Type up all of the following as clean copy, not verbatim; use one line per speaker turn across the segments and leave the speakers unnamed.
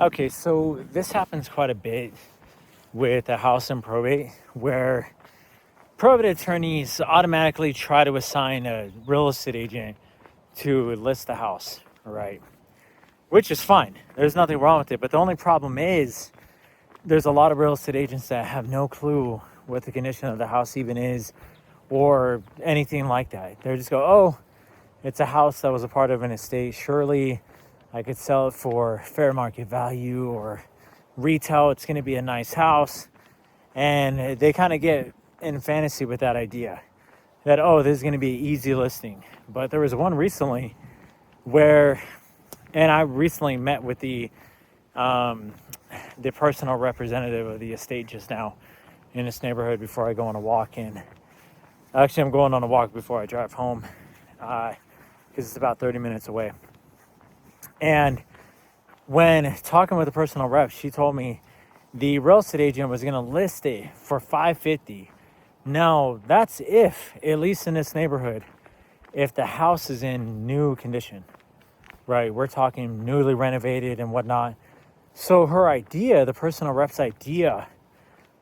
Okay, so this happens quite a bit with a house in probate where probate attorneys automatically try to assign a real estate agent to list the house, right? Which is fine. There's nothing wrong with it. But the only problem is there's a lot of real estate agents that have no clue what the condition of the house even is or anything like that. They just go, oh, it's a house that was a part of an estate. Surely I could sell it for fair market value or retail. It's going to be a nice house. And they kind of get in fantasy with that idea that, oh, this is going to be an easy listing. But there was one recently where, and I recently met with the personal representative of the estate just now in this neighborhood before I go on a walk. And actually, I'm going on a walk before I drive home because it's about 30 minutes away. And when talking with the personal rep, she told me the real estate agent was going to list it for $550. Now, that's if, at least in this neighborhood, if the house is in new condition, right? We're talking newly renovated and whatnot. So her idea, the personal rep's idea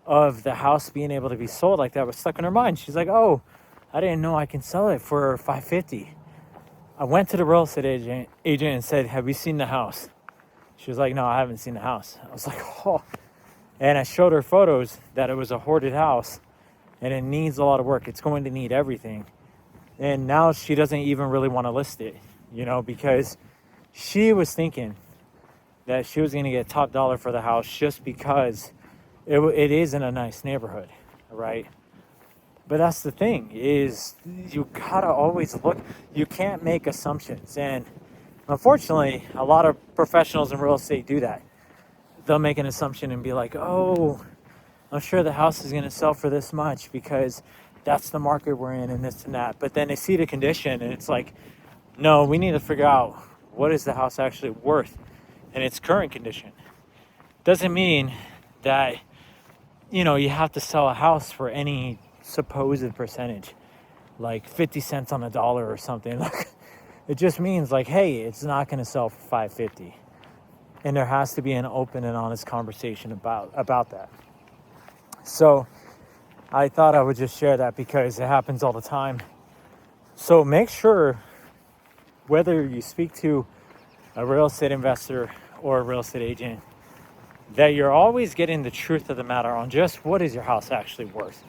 of the house being able to be sold like that was stuck in her mind. She's like, oh, I didn't know I can sell it for $550. I went to the real estate agent and said, have you seen the house? She was like, no, I haven't seen the house. I was like, oh. And I showed her photos that it was a hoarded house and it needs a lot of work. It's going to need everything. And now she doesn't even really want to list it, because she was thinking that she was going to get top dollar for the house just because it is in a nice neighborhood, right? But that's the thing, is you gotta always look. You can't make assumptions. And unfortunately, a lot of professionals in real estate do that. They'll make an assumption and be like, oh, I'm sure the house is gonna sell for this much because that's the market we're in and this and that. But then they see the condition and it's like, no, we need to figure out what is the house actually worth in its current condition. Doesn't mean that, you have to sell a house for any supposed percentage, like 50 cents on the dollar or something. It just means like, hey, it's not going to sell for $550, and there has to be an open and honest conversation about that. So I thought I would just share that because it happens all the time. So make sure, whether you speak to a real estate investor or a real estate agent, that you're always getting the truth of the matter on just what is your house actually worth.